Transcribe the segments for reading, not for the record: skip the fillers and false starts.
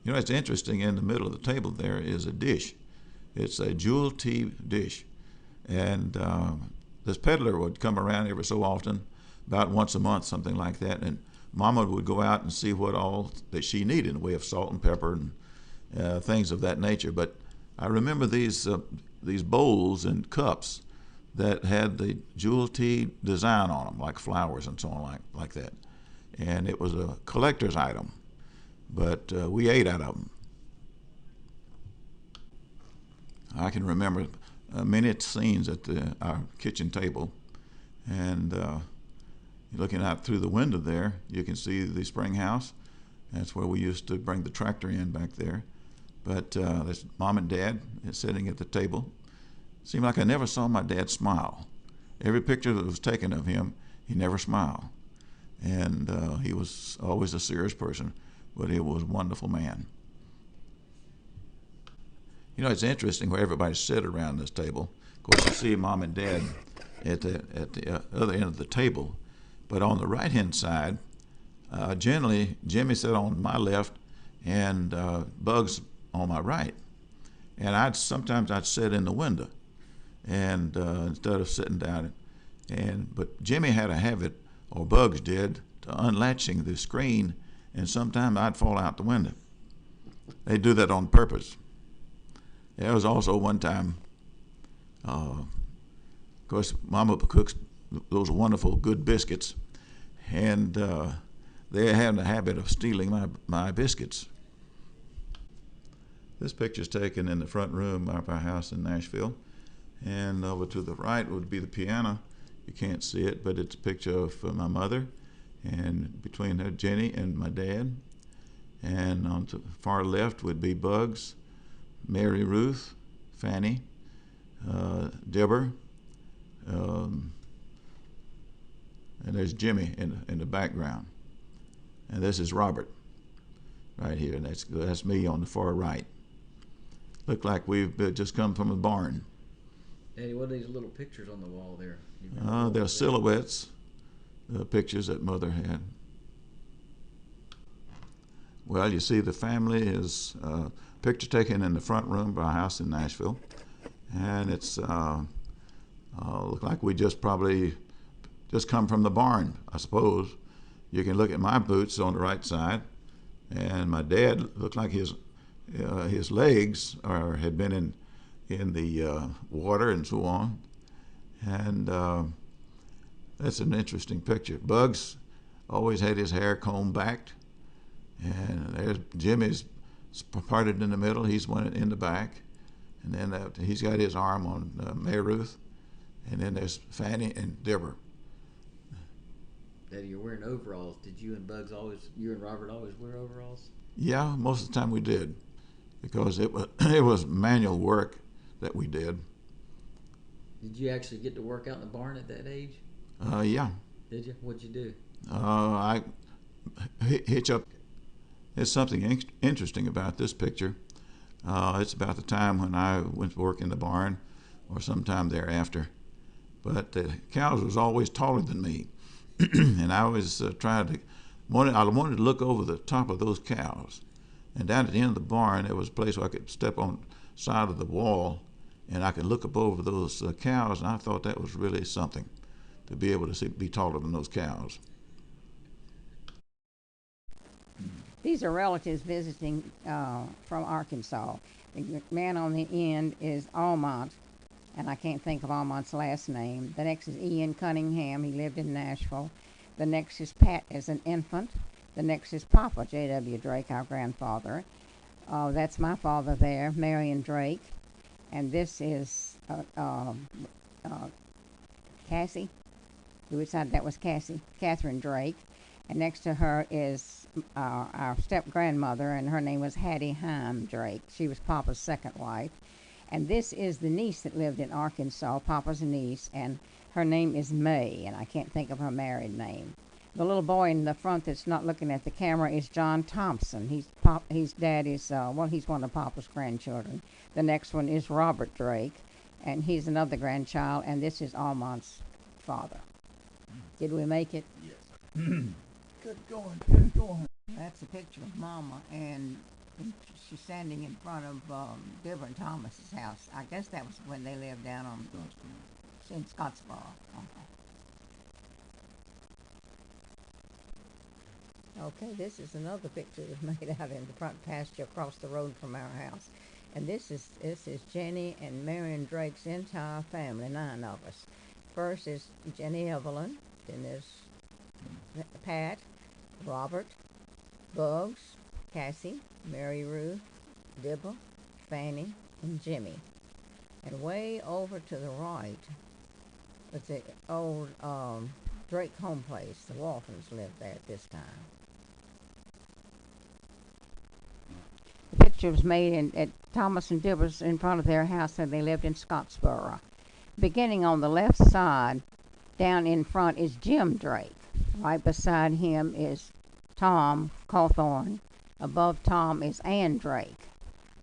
You know, it's interesting. In the middle of the table there is a dish. It's a jewel tea dish, and this peddler would come around every so often, about once a month, something like that, and Mama would go out and see what all that she needed in the way of salt and pepper and things of that nature. But I remember these bowls and cups that had the jewel tea design on them, like flowers and so on, like that. And it was a collector's item, but we ate out of them. I can remember many scenes at our kitchen table, and looking out through the window there, you can see the spring house. That's where we used to bring the tractor in back there. But there's Mom and Dad sitting at the table. Seemed like I never saw my dad smile. Every picture that was taken of him, he never smiled. And he was always a serious person, but he was a wonderful man. You know, it's interesting where everybody sit around this table. Of course, you see Mom and Dad at the other end of the table. But on the right-hand side, generally, Jimmy sat on my left and Bugs on my right. And sometimes I'd sit in the window and instead of sitting down. But Jimmy had a habit, or Bugs did, to unlatching the screen, and sometimes I'd fall out the window. They do that on purpose. There was also one time, of course, Mama cooks those wonderful good biscuits, and they had a habit of stealing my biscuits. This picture's taken in the front room of our house in Nashville, and over to the right would be the piano. You can't see it, but it's a picture of my mother, and between her, Jenny, and my dad. And on the far left would be Bugs, Mary Ruth, Fanny, Deborah, and there's Jimmy in the background. And this is Robert right here, and that's me on the far right. Look like we've just come from a barn. Daddy, what are these little pictures on the wall there? They're silhouettes, pictures that Mother had. Well, you see the family is picture taken in the front room of our house in Nashville, and it's look like we probably just come from the barn, I suppose. You can look at my boots on the right side, and my dad looked like his legs had been in the water and so on, and that's an interesting picture. Bugs always had his hair combed back, and there's Jimmy's parted in the middle. He's one in the back, and then he's got his arm on Mary Ruth, and then there's Fanny and Deborah. Daddy, you're wearing overalls. Did you and Robert always wear overalls? Yeah, most of the time we did, because it was manual work that we did. Did you actually get to work out in the barn at that age? Yeah. Did you? What'd you do? I hitch up. There's something interesting about this picture. It's about the time when I went to work in the barn, or sometime thereafter. But the cows was always taller than me, and I always I wanted to look over the top of those cows. And down at the end of the barn, there was a place where I could step on the side of the wall, and I could look up over those cows, and I thought that was really something, to be able to be taller than those cows. These are relatives visiting from Arkansas. The man on the end is Almont, and I can't think of Almont's last name. The next is Ian Cunningham. He lived in Nashville. The next is Pat as an infant. The next is Papa, J.W. Drake, our grandfather. That's my father there, Marion Drake. And this is Cassie. Who decided that was Cassie? Catherine Drake. And next to her is our step-grandmother, and her name was Hattie Heim Drake. She was Papa's second wife. And this is the niece that lived in Arkansas, Papa's niece, and her name is May, and I can't think of her married name. The little boy in the front that's not looking at the camera is John Thompson. He's Daddy's, he's one of Papa's grandchildren. The next one is Robert Drake, and he's another grandchild, and this is Almont's father. Did we make it? Yes. Good going, good going. That's a picture of Mama, and And she's standing in front of Deborah and Thomas's house. I guess that was when they lived down on in Scottsboro. Okay, this is another picture that's made out in the front pasture across the road from our house. And this is Jenny and Marion Drake's entire family, 9 of us. First is Jenny Evelyn, then there's Pat, Robert, Bugs, Cassie, Mary Ruth, Dibba, Fanny, and Jimmy. And way over to the right was the old Drake home place. The Waltons lived there at this time. The picture was made at Thomas and Dibba's in front of their house, and they lived in Scottsboro. Beginning on the left side, down in front is Jim Drake. Right beside him is Tom Cawthorn. Above Tom is Ann Drake.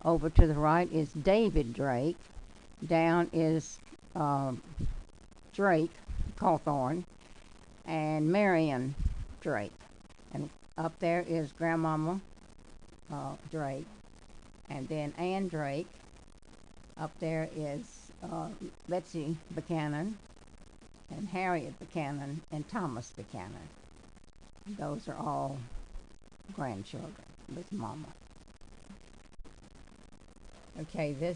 Over to the right is David Drake. Down is Drake Cawthorn and Marion Drake. And up there is Grandmama Drake. And then Ann Drake. Up there is Betsy Buchanan and Harriet Buchanan and Thomas Buchanan. Those are all grandchildren with Mama. Okay, the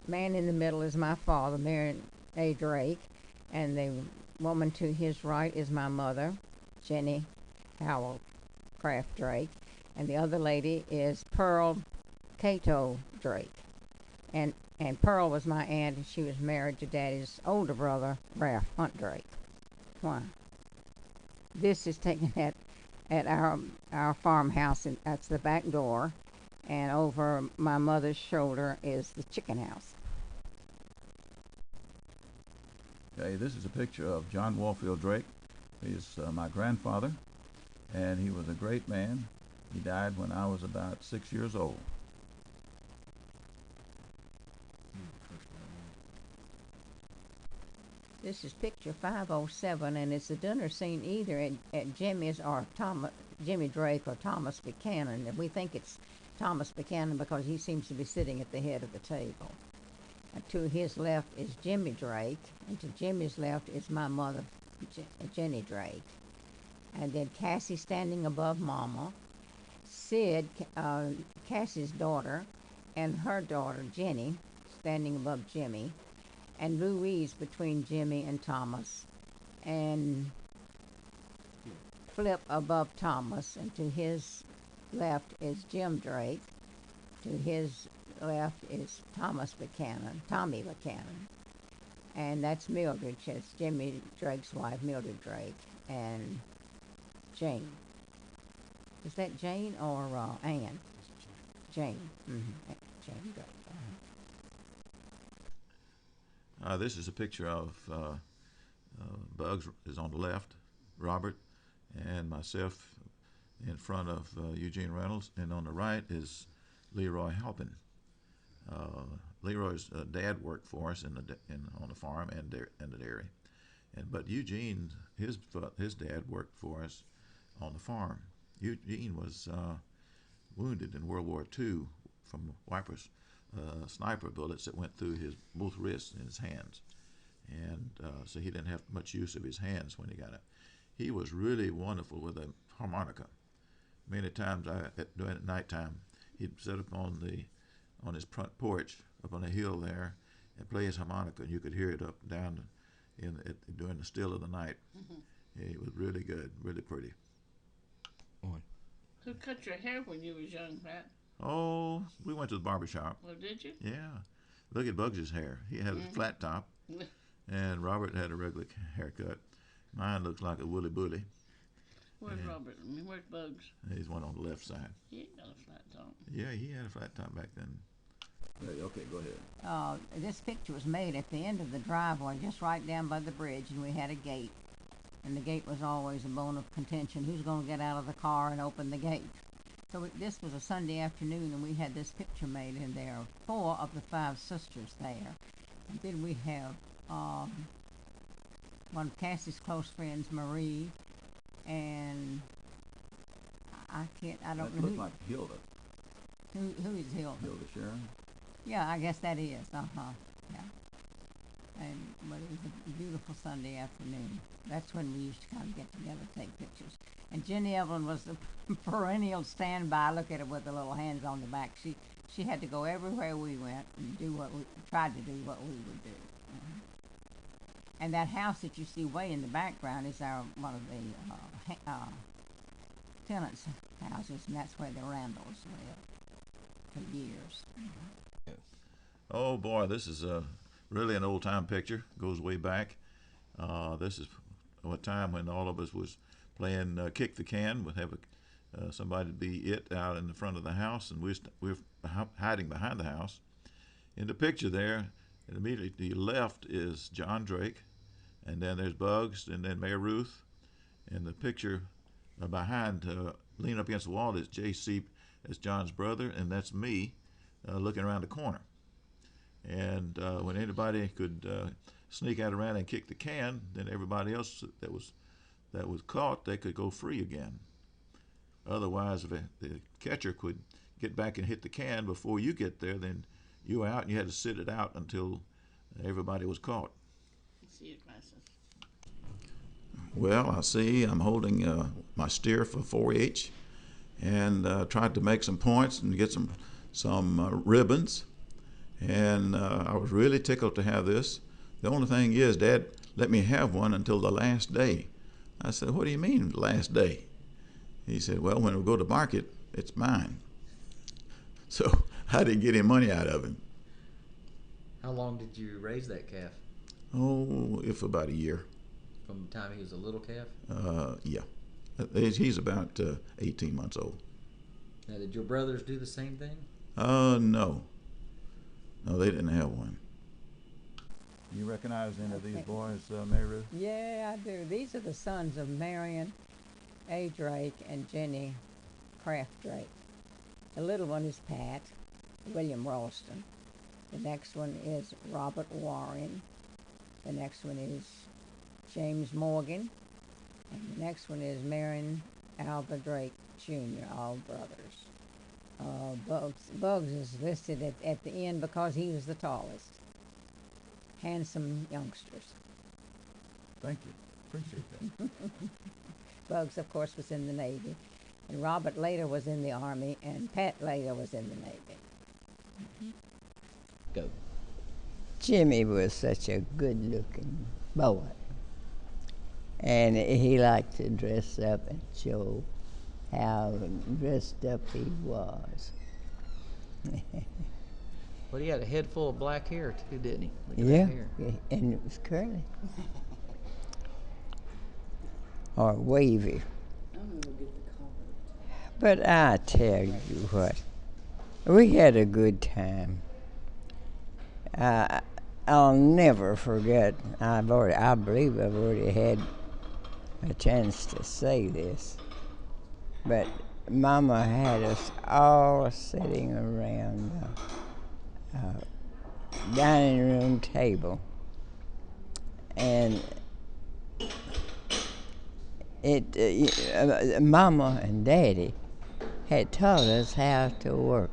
man in the middle is my father, Marion A. Drake, and the woman to his right is my mother, Jenny Howell Craft Drake, and the other lady is Pearl Cato Drake. And Pearl was my aunt, and she was married to Daddy's older brother, Ralph Hunt Drake. Why? This is taken at our farmhouse, and that's the back door, and over my mother's shoulder is the chicken house. Okay, this is a picture of John Warfield Drake. He's my grandfather, and he was a great man. He died when I was about 6 years old. This is picture 507, and it's a dinner scene either at Jimmy's or Jimmy Drake or Thomas Buchanan. And we think it's Thomas Buchanan because he seems to be sitting at the head of the table. And to his left is Jimmy Drake, and to Jimmy's left is my mother, Jenny Drake. And then Cassie standing above Mama, Sid, Cassie's daughter, and her daughter, Jenny, standing above Jimmy, and Louise between Jimmy and Thomas, and Flip above Thomas, and to his left is Jim Drake, to his left is Tommy Buchanan, and that's Mildred, it's Jimmy Drake's wife, Mildred Drake, and Jane. Is that Jane or Ann? Jane. Mm-hmm. Jane Drake. This is a picture of Bugs is on the left, Robert, and myself in front of Eugene Reynolds, and on the right is Leroy Halpin. Leroy's dad worked for us on the farm and the dairy, but Eugene, his dad worked for us on the farm. Eugene was wounded in World War II from wipers. Sniper bullets that went through both wrists and his hands, and so he didn't have much use of his hands when he got it. He was really wonderful with a harmonica. Many times during at nighttime, he'd sit up on his front porch up on a hill there and play his harmonica, and you could hear it up and down during the still of the night. He was really good, really pretty. Who cut your hair when you was young, Pat? Oh, we went to the barber shop. Oh, did you? Yeah. Look at Bugs's hair. He had a flat top, and Robert had a regular haircut. Mine looks like a woolly bully. Where's Robert? I mean, where's Bugs? He's one on the left side. He ain't got a flat top. Yeah, he had a flat top back then. Okay, go ahead. This picture was made at the end of the driveway, just right down by the bridge, and we had a gate. And the gate was always a bone of contention. Who's going to get out of the car and open the gate? So this was a Sunday afternoon, and we had this picture made, and there are 4 of the 5 sisters there. And then we have one of Cassie's close friends, Marie, and I don't know who. Like Hilda. Who is Hilda? Hilda Sharon. Yeah, I guess that is. Yeah. But it was a beautiful Sunday afternoon. That's when we used to kind of get together, take pictures. And Jenny Evelyn was the perennial standby. Look at her with the little hands on the back. She had to go everywhere we went and tried to do what we would do. And that house that you see way in the background is one of the tenants' houses, and that's where the Randalls lived for years. Oh boy, this is really an old time picture. Goes way back. This is a time when all of us was playing kick the can. We'd have somebody be it out in the front of the house, and we're hiding behind the house. In the picture there, and immediately to your left is John Drake, and then there's Bugs, and then Mary Ruth. And the picture behind, leaning up against the wall, is J.C. That's John's brother, and that's me looking around the corner. And when anybody could sneak out around and kick the can, then everybody else that was caught, they could go free again. Otherwise, if the catcher could get back and hit the can before you get there, then you were out, and you had to sit it out until everybody was caught. See your glasses. Well, I see I'm holding my steer for 4-H, and tried to make some points and get some ribbons. And I was really tickled to have this. The only thing is, Dad let me have one until the last day. I said, "What do you mean, last day?" He said, "Well, when we go to market, it's mine." So I didn't get any money out of him. How long did you raise that calf? Oh, if about a year. From the time he was a little calf? Yeah. He's about 18 months old. Now, did your brothers do the same thing? No. No, they didn't have one. You recognize any of these boys, Mary Ruth? Yeah, I do. These are the sons of Marion A. Drake and Jenny Kraft Drake. The little one is Pat, William Ralston. The next one is Robert Warren. The next one is James Morgan. And the next one is Marion Alva Drake Jr., all brothers. Bugs is listed at the end because he was the tallest. Handsome youngsters. Thank you. Appreciate that. Bugs, of course, was in the Navy. And Robert later was in the Army, and Pat later was in the Navy. Go. Jimmy was such a good-looking boy, and he liked to dress up and show how dressed up he was. Well, he had a head full of black hair, too, didn't he? Look at Yeah, that hair. and it was curly. Or wavy. I'm gonna get the cover. But I tell you what, we had a good time. I'll never forget. I believe I've already had a chance to say this, but Mama had us all sitting around the dining room table, and Mama and Daddy had taught us how to work.